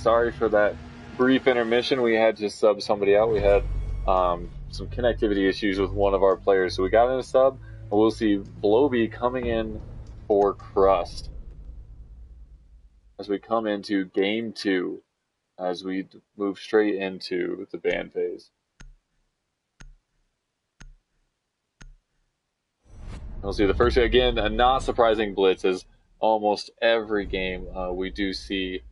Sorry for that brief intermission. We had to sub somebody out. We had some connectivity issues with one of our players, so we got in a sub. And we'll see Blobby coming in for Crust as we come into game 2, as we move straight into the ban phase. We'll see the first, again, a not surprising blitz, as almost every game we do see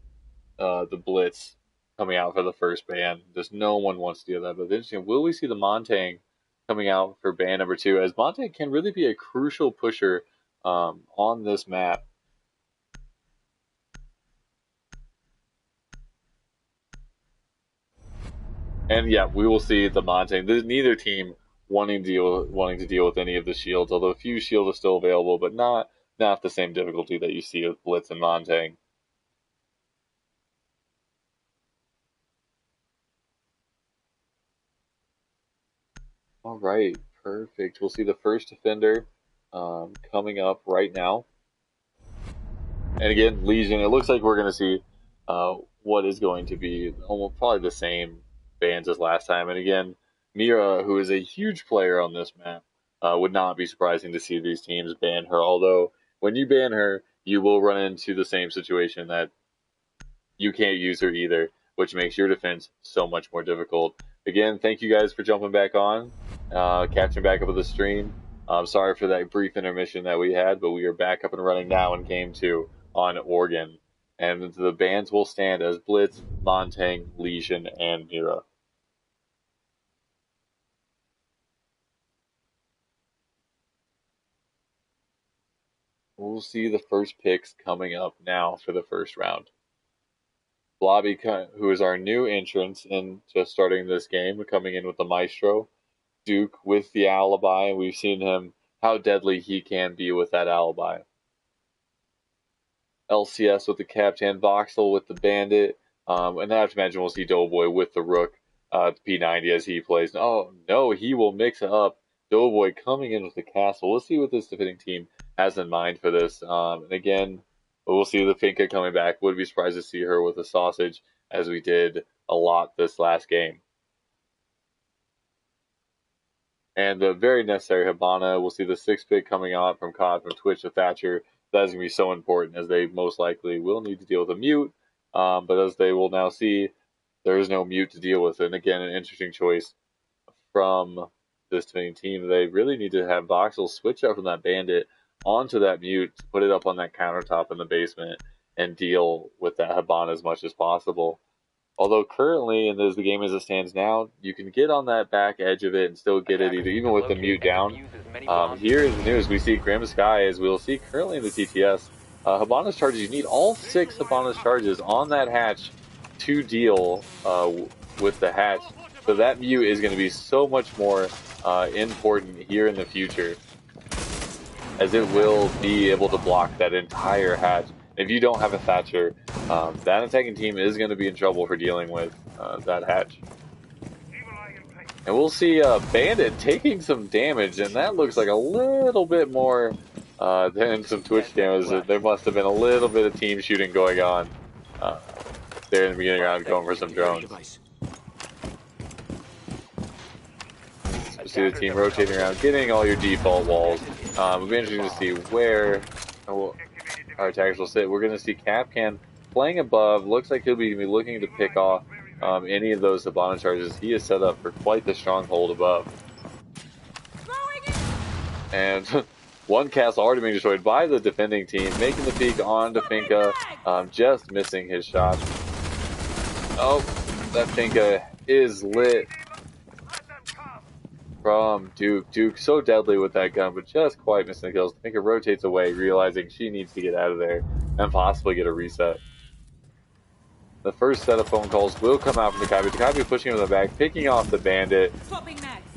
the blitz coming out for the first ban. Just no one wants to do that. But interesting, will we see the Montang coming out for ban number 2, as Montang can really be a crucial pusher on this map. And yeah, we will see the Montang. There's neither team wanting to deal with any of the shields, although a few shields are still available, but not the same difficulty that you see with Blitz and Montang. All right, perfect. We'll see the first defender coming up right now. And again, Legion, it looks like we're going to see what is going to be almost probably the same bans as last time. And again, Mira, who is a huge player on this map, would not be surprising to see these teams ban her. Although, when you ban her, you will run into the same situation that you can't use her either, which makes your defense so much more difficult. Again, thank you guys for jumping back on, catching back up with the stream. I'm sorry for that brief intermission that we had, but we are back up and running now in game 2 on Oregon. And the bans will stand as Blitz, Montang, Legion, and Mira. We'll see the first picks coming up now for the first round. Blobby, who is our new entrance in just starting this game, coming in with the Maestro. Duke with the Alibi. We've seen him, how deadly he can be with that Alibi. LCS with the Captain, Voxel with the Bandit. And I have to imagine we'll see Doughboy with the Rook, the P90 as he plays. Oh, no, he will mix up. Doughboy coming in with the Castle. We'll see what this defending team has in mind for this. And again, we'll see the Finka coming back. Would be surprised to see her with a Sausage, as we did a lot this last game. And the very necessary Hibana. We'll see the 6 pick coming out from COD, from Twitch to Thatcher. That's going to be so important, as they most likely will need to deal with a mute. But as they will now see, there is no mute to deal with. And again, an interesting choice from this defending team. They really need to have Voxel switch up from that Bandit onto that mute, put it up on that countertop in the basement, and deal with that Hibana as much as possible. Although currently, and as the game as it stands now, you can get on that back edge of it and still get it, even with the mute down. Here in the news, we see Grim Sky, as we'll see currently in the TTS. Hibana's charges, you need all 6 Hibana's charges on that hatch to deal with the hatch. So that mute is going to be so much more important here in the future, as it will be able to block that entire hatch. If you don't have a Thatcher, that attacking team is going to be in trouble for dealing with that hatch. And we'll see Bandit taking some damage, and that looks like a little bit more than some Twitch damage. There must have been a little bit of team shooting going on there in the beginning round, going for some drones. You see the team rotating around, getting all your default walls. It'll be interesting to see where our attackers will sit. We're going to see Capcan playing above. Looks like he'll be looking to pick off any of those Hibana charges. He is set up for quite the stronghold above. And one castle already being destroyed by the defending team, making the peek onto Finka, just missing his shot. Oh, that Finka is lit from Duke. Duke so deadly with that gun, but just quite missing the kills. Finka rotates away, realizing she needs to get out of there and possibly get a reset. The first set of phone calls will come out from Dakabi. Dakabi pushing him in the back, picking off the Bandit,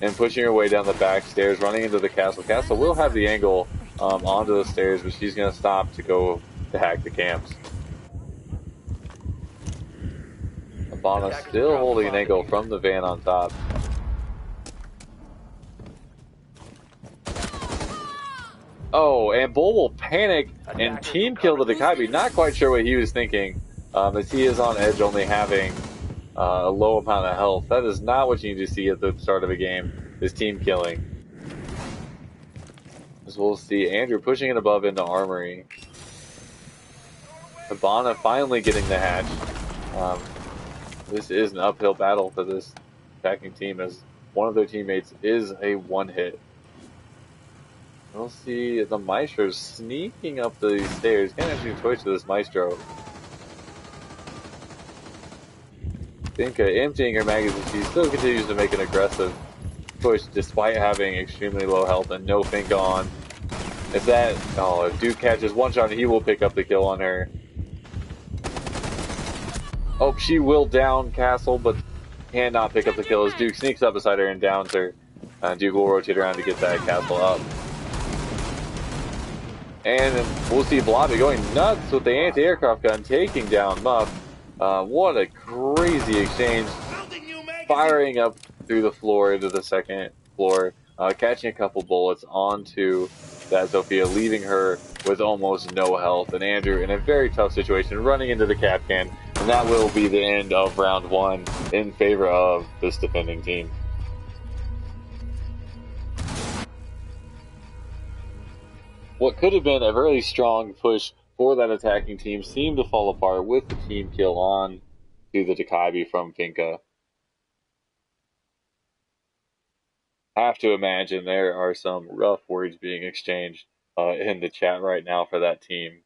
and pushing her way down the back stairs, running into the castle. Castle will have the angle onto the stairs, but she's going to stop to go to hack the camps. Hibana still holding an angle from the van on top. Oh, and Bull will panic and team kill the Dakabi. Not quite sure what he was thinking. as he is on edge, only having a low amount of health. That is not what you need to see at the start of a game, is team killing. As we'll see Andrew pushing it above into Armory. Hibana finally getting the hatch. This is an uphill battle for this attacking team, as one of their teammates is a one-hit. We'll see the Maestro sneaking up the stairs. Can't actually choice to this Maestro. Finka emptying her magazine. She still continues to make an aggressive push despite having extremely low health and no Finka on. If Duke catches one shot, he will pick up the kill on her. Oh, she will down Castle, but cannot pick up the kill as Duke sneaks up beside her and downs her. Duke will rotate around to get that Castle up. And we'll see Blobby going nuts with the anti-aircraft gun, taking down Muff. What a crazy exchange. Firing up through the floor into the second floor, catching a couple bullets onto that Sophia, leaving her with almost no health. And Andrew in a very tough situation, running into the Kapkan. And that will be the end of round one in favor of this defending team. What could have been a very strong push for that attacking team seemed to fall apart with the team kill on to the Dakabi from Finka. Have to imagine there are some rough words being exchanged in the chat right now for that team.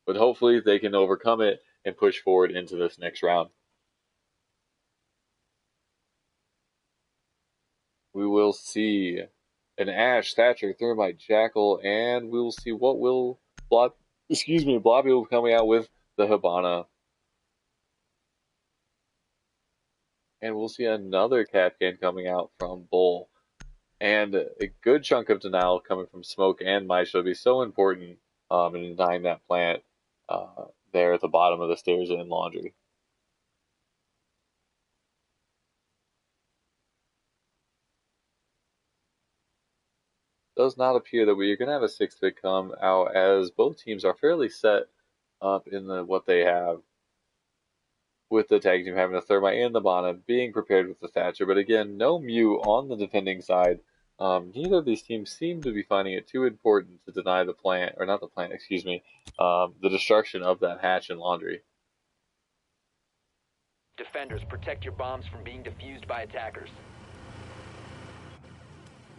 But hopefully they can overcome it and push forward into this next round. We will see an Ash, Thatcher, Thermite, Jackal, and we will see what will Blobby will be coming out with the Hibana. And we'll see another Kapkan coming out from Bull. And a good chunk of denial coming from Smoke and Maestro will be so important in denying that plant there at the bottom of the stairs in Laundry. Does not appear that we are going to have a sixth pick come out, as both teams are fairly set up in what they have, with the tag team having the Thermite and the Bana, being prepared with the Thatcher. But again, no Mute on the defending side. Neither of these teams seem to be finding it too important to deny the plant, or not the plant, excuse me, the destruction of that hatch in Laundry. Defenders, protect your bombs from being defused by attackers.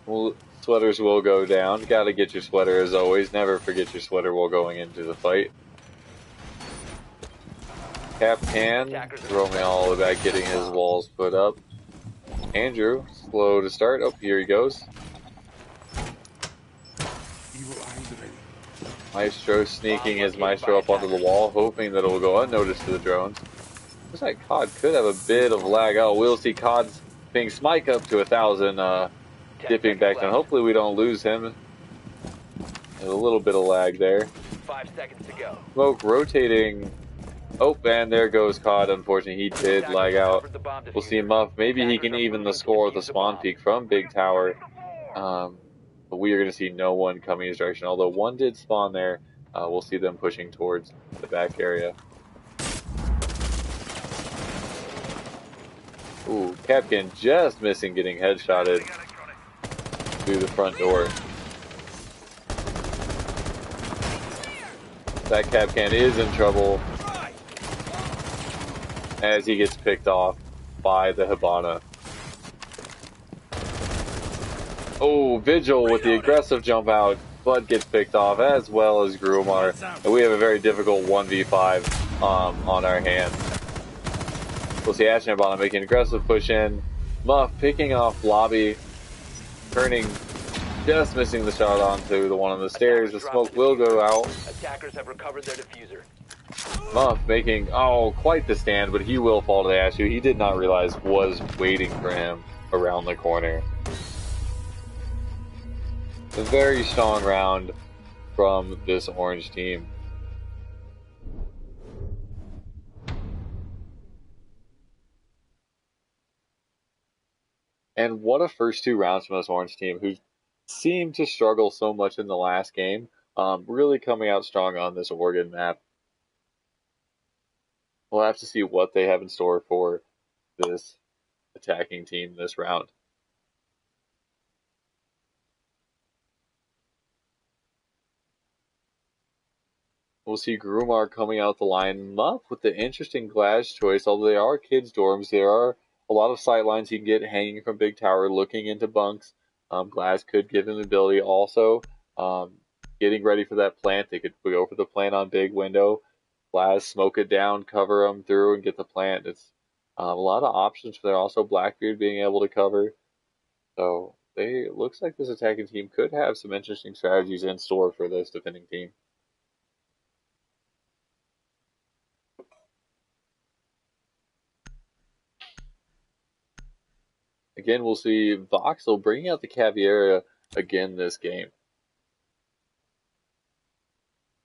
Well, sweaters will go down. Gotta get your sweater as always. Never forget your sweater while going into the fight. Kapkan roaming all the way back, getting his walls put up. Andrew, slow to start. Oh, here he goes. Maestro sneaking his Maestro up onto the wall, hoping that it will go unnoticed to the drones. Looks like COD could have a bit of lag. Oh, we'll see COD's ping Smike up to 1,000, dipping back down. Hopefully we don't lose him. There's a little bit of lag there. 5 seconds to go. Smoke rotating. Oh, and there goes COD. Unfortunately, he did lag out. We'll see Muff. Maybe he can even the score with a spawn peak from Big Tower. But we are going to see no one coming his direction. Although one did spawn there, we'll see them pushing towards the back area. Ooh, Kapkan just missing getting headshotted through the front door. That Kapkan is in trouble as he gets picked off by the Hibana. Oh, Vigil with the aggressive jump out, but gets picked off, as well as Grumar. And we have a very difficult 1v5 on our hands. We'll see Ash and Hibana making an aggressive push in. Muff picking off Lobby, turning, just missing the shot onto the one on the stairs. The smoke will go out. Attackers have recovered their diffuser. Muff making, quite the stand, but he will fall to the Ash, who he did not realize was waiting for him around the corner. A very strong round from this orange team. And what a first two rounds from this orange team, who seemed to struggle so much in the last game, really coming out strong on this Oregon map. We'll have to see what they have in store for this attacking team this round. We'll see Grumar coming out the line. Muff with the interesting glass choice. Although they are kids' dorms, there are a lot of sight lines he can get hanging from Big Tower, looking into bunks. Glass could give him the ability. Also, getting ready for that plant. They could go for the plant on Big Window. Glass, smoke it down, cover them through, and get the plant. It's a lot of options for there. Also, Blackbeard being able to cover. So it looks like this attacking team could have some interesting strategies in store for this defending team. Again, we'll see Voxel bringing out the Caveira again this game.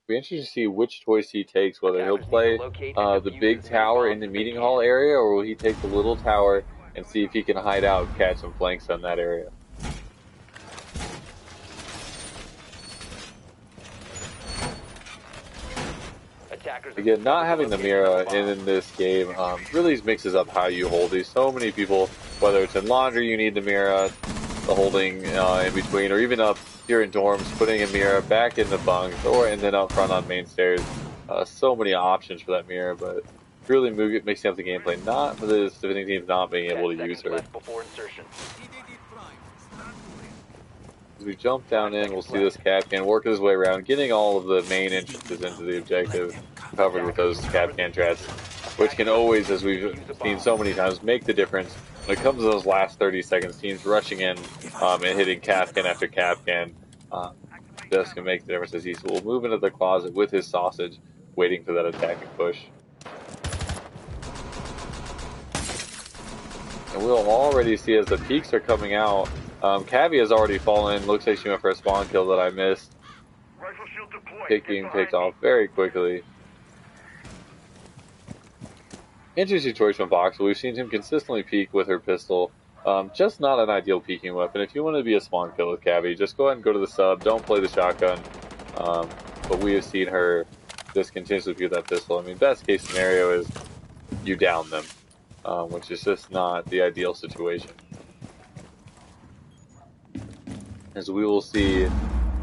Be interesting to see which choice he takes, whether he'll play the big tower in the meeting hall area, or will he take the little tower and see if he can hide out and catch some flanks on that area. Again, not having the Mira in this game really mixes up how you hold these. So many people, whether it's in laundry, you need the Mira, the holding in between, or even up here in dorms, putting a Mira back in the bunks, and then up front on main stairs. So many options for that Mira, but really mixing up the gameplay. Not for this defending team not being able to use her. As we jump down in, we'll see this Kapkan work his way around, getting all of the main entrances into the objective covered with those Kapkan traps, which can always, as we've seen so many times, make the difference. When it comes to those last 30 seconds, teams rushing in and hitting Kapkan after Kapkan just can make the difference. As he will move into the closet with his sausage, waiting for that attacking push. And we'll already see as the peaks are coming out, Cavi has already fallen. Looks like she went for a spawn kill that I missed. Being picked off very quickly. Interesting choice from Voxel. We've seen him consistently peek with her pistol. Just not an ideal peeking weapon. If you want to be a spawn kill with Cavi, just go ahead and go to the sub. Don't play the shotgun. But we have seen her just continuously peek that pistol. I mean, best case scenario is you down them, which is just not the ideal situation. As we will see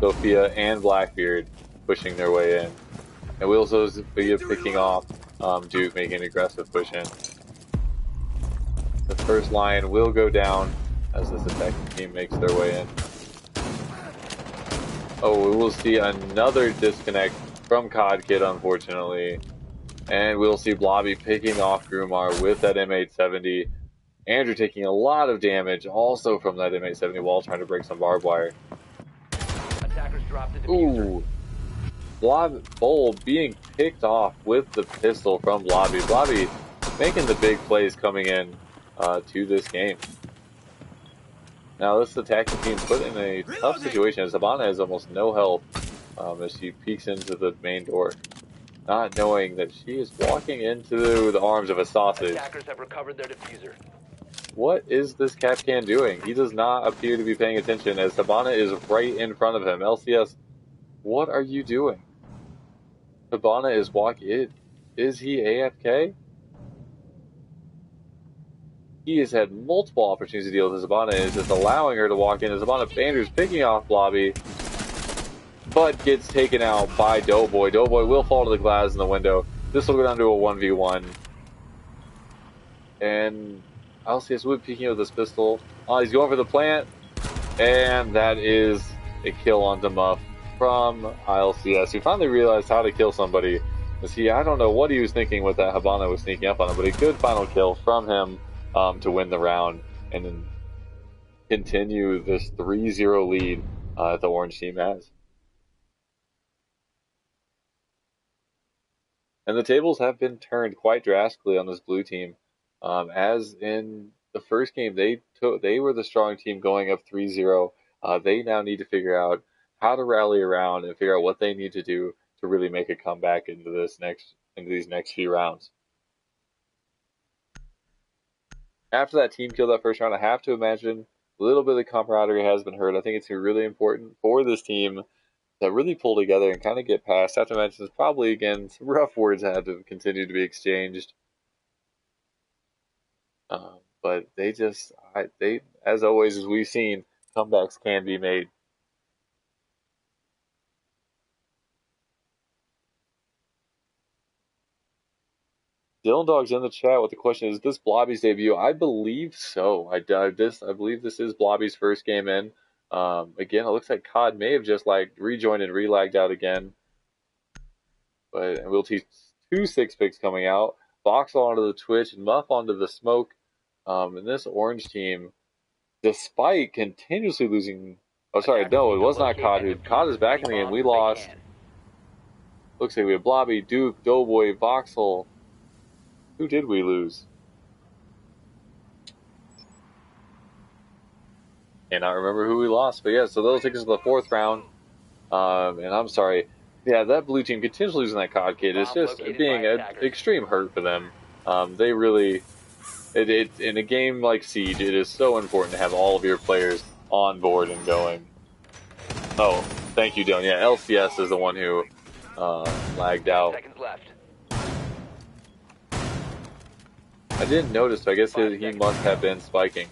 Sophia and Blackbeard pushing their way in. And we also see Sophia picking off Duke, making an aggressive push in. The first line will go down as this attacking team makes their way in. Oh, we will see another disconnect from COD Kid, unfortunately. And we'll see Blobby picking off Grumar with that M870. Andrew taking a lot of damage also from that M870 while trying to break some barbed wire. Ooh. Bull being picked off with the pistol from Blobby. Blobby making the big plays coming in to this game. Now this attacking team put in a tough situation as Habana has almost no health as she peeks into the main door, not knowing that she is walking into the arms of a sausage. Attackers have recovered their diffuser. What is this Kapkan doing? He does not appear to be paying attention as Habana is right in front of him. LCS, what are you doing? Habana is walking. Is he AFK? He has had multiple opportunities to deal with Habana is just allowing her to walk in as Habana Bander's picking off Blobby, but gets taken out by Doughboy. Doughboy will fall to the glass in the window. This will go down to a 1v1. And LCS Wood peeking with this pistol. He's going for the plant. And that is a kill onto Muff from LCS, who finally realized how to kill somebody. I don't know what he was thinking with that. Habana was sneaking up on him, but a good final kill from him to win the round and then continue this 3-0 lead the Orange team has. And the tables have been turned quite drastically on this blue team. As in the first game, they were the strong team going up 3-0. They now need to figure out how to rally around and figure out what they need to do to really make a comeback into these next few rounds. After that team kill that first round, I have to imagine a little bit of camaraderie has been hurt. I think it's really important for this team that really pull together and kind of get past. After mentions, probably again some rough words had to continue to be exchanged. But they as always, as we've seen, comebacks can be made. Dylan Dog's in the chat with the question: is this Blobby's debut? I believe so. I believe this is Blobby's first game in. Again, it looks like COD may have just like rejoined and relagged out again. But we'll see 2 6-picks coming out. Voxel onto the Twitch and Muff onto the Smoke. And this orange team, despite continuously losing. Oh, sorry, no, it was not COD. COD is back in the game. We lost. Looks like we have Blobby, Duke, Doughboy, Voxel. Who did we lose? Cannot remember who we lost, but yeah, so that'll take us to the 4th round. And I'm sorry. Yeah, that blue team continuously losing that COD kid is just being an extreme hurt for them. They really, in a game like Siege, it is so important to have all of your players on board and going. Oh, thank you, Dylan. Yeah, LCS is the one who lagged out. I didn't notice, so I guess he must have been spiking.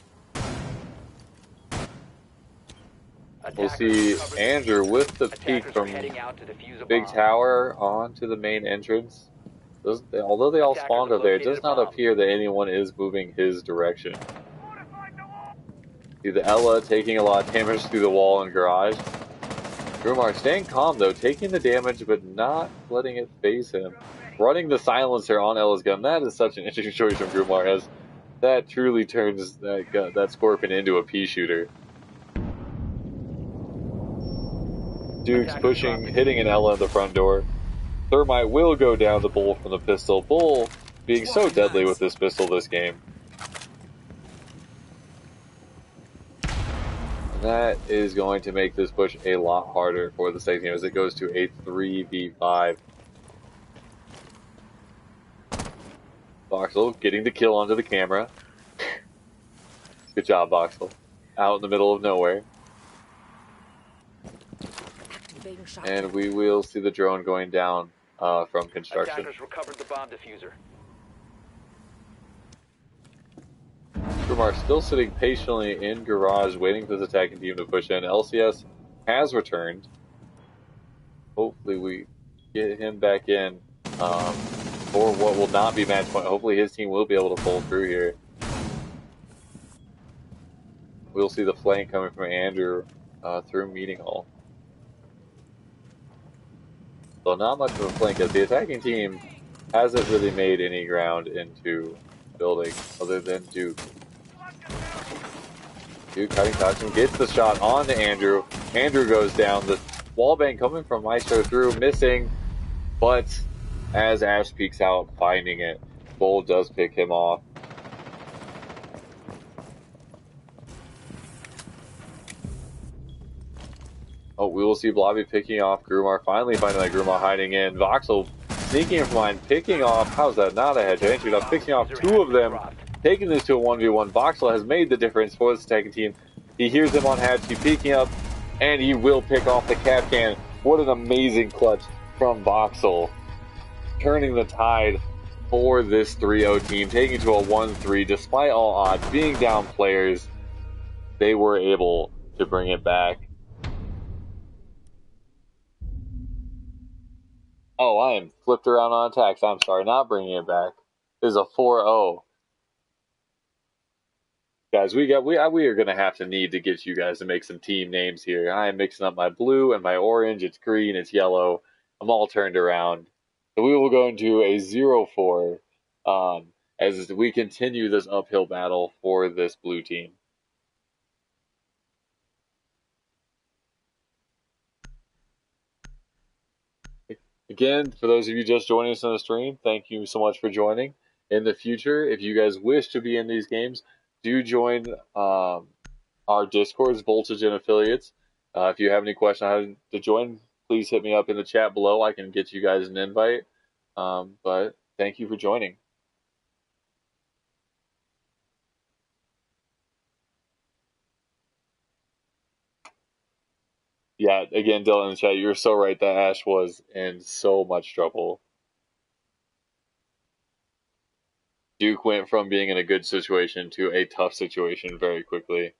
We'll see Andrew with the peek from Big Tower onto the main entrance. Although they all spawned over there, it does not appear that anyone is moving his direction. See the Ella taking a lot of damage through the wall and garage. Grumar staying calm though, taking the damage but not letting it phase him. Running the silencer on Ella's gun, that is such an interesting choice from Grumar, as that truly turns that Scorpion into a pea shooter. Duke's pushing, hitting an Ella in the front door. Thermite will go down the Bull from the pistol. Bull being so deadly with this pistol this game. And that is going to make this push a lot harder for the second team as it goes to a 3v5. Voxel getting the kill onto the camera. Good job, Voxel. Out in the middle of nowhere. And we will see the drone going down from construction. Attackers recovered the bomb diffuser. Grumar still sitting patiently in garage waiting for this attacking team to push in. LCS has returned. Hopefully we get him back in for what will not be match point. Hopefully his team will be able to pull through here. We'll see the flank coming from Andrew through Meeting Hall. So not much of a flank as the attacking team hasn't really made any ground into building other than Duke. Duke cutting touch and gets the shot on to Andrew. Andrew goes down. The wallbang coming from Maestro through, missing, but as Ash peeks out, finding it, Bull does pick him off. Oh, we will see Blobby picking off Grumar, finally finding that Grumar hiding in. Voxel sneaking in from behind, picking off, how's that not a head-to-head shootout, picking off 2 of them, taking this to a 1v1. Voxel has made the difference for this attacking team. He hears him on hatch, he's peeking up, and he will pick off the cap can. What an amazing clutch from Voxel. Turning the tide for this 3-0 team, taking to a 1-3. Despite all odds, being down players, they were able to bring it back. Oh, I am flipped around on attacks. I'm sorry, not bringing it back. This is a 4-0. Guys, we are going to have to need to get you guys to make some team names here. I am mixing up my blue and my orange. It's green, it's yellow. I'm all turned around. So we will go into a 0-4 as we continue this uphill battle for this blue team. Again, for those of you just joining us on the stream, thank you so much for joining. In the future, if you guys wish to be in these games, do join our Discords, Voltage and Affiliates. If you have any questions on how to join, please hit me up in the chat below. I can get you guys an invite. But thank you for joining. Yeah, again, Dylan in the chat, you're so right that Ash was in so much trouble. Duke went from being in a good situation to a tough situation very quickly.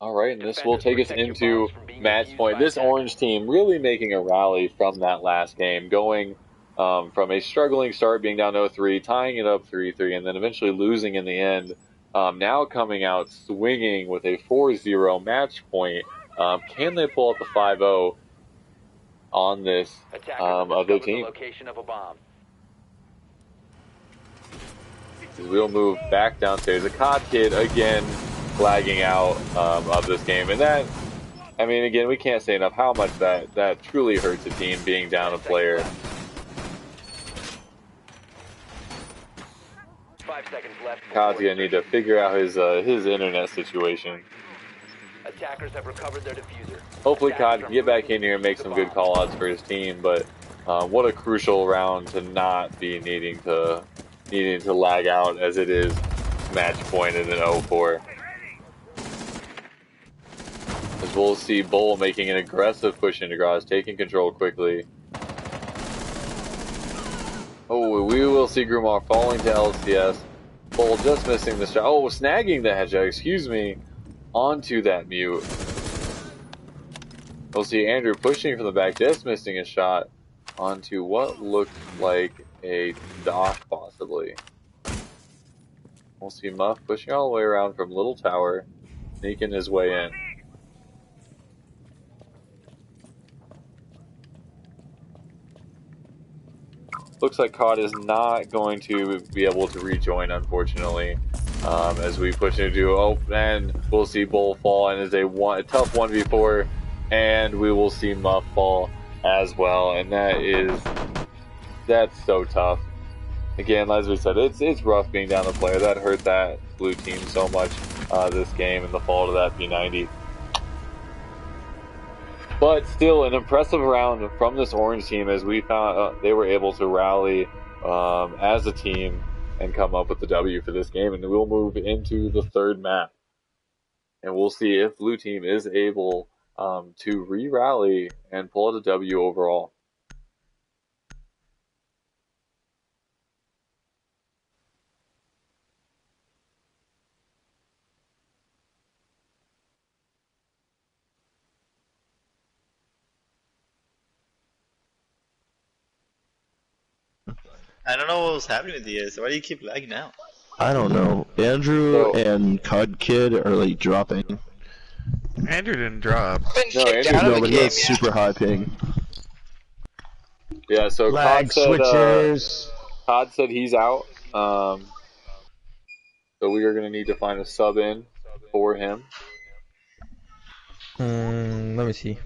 All right, and this will take us into match point. This orange team really making a rally from that last game, going from a struggling start, being down 0-3, tying it up 3-3, and then eventually losing in the end. Now coming out swinging with a 4-0 match point. Can they pull up the 5-0 on this other team? We'll move back downstairs. The COD kid again flagging out of this game, and that, I mean, again, we can't say enough how much that truly hurts a team being down a player. 5 seconds left. COD's gonna need to figure out his internet situation. Attackers have recovered their diffuser. Hopefully COD can get back in here and make some good call-outs for his team, but what a crucial round to not be needing to lag out as it is match point in an 0-4. As we'll see Bull making an aggressive push into garage, taking control quickly. Oh, we will see Grumar falling to LCS. Bull just missing the shot. Oh, snagging the headshot, excuse me, onto that mute. We'll see Andrew pushing from the back, just missing a shot onto what looked like a dock, possibly. We'll see Muff pushing all the way around from Little Tower, sneaking his way in. Looks like COD is not going to be able to rejoin, unfortunately, as we push into and we'll see Bull fall, and is a tough 1v4, and we will see Muff fall as well, and that's so tough. Again, as we said, it's rough being down the player. That hurt that blue team so much this game and the fall to that P90. But still, an impressive round from this orange team, as we found they were able to rally as a team and come up with the W for this game. And we'll move into the third map, and we'll see if blue team is able to re-rally and pull out a W overall. I don't know what was happening with you guys. Why do you keep lagging out? I don't know. Andrew and COD Kid are like dropping. Andrew didn't drop. No, Andrew, No, but he has super high ping. Yeah, so Lag switchers. COD said he's out. So we are going to need to find a sub in for him. Let me see.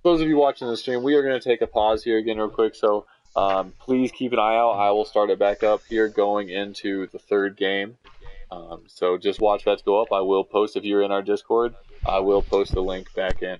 Those of you watching the stream, we are going to take a pause here again real quick, so please keep an eye out. I will start it back up here going into the third game. So just watch that go up. I will post, if you're in our Discord, I will post the link back in.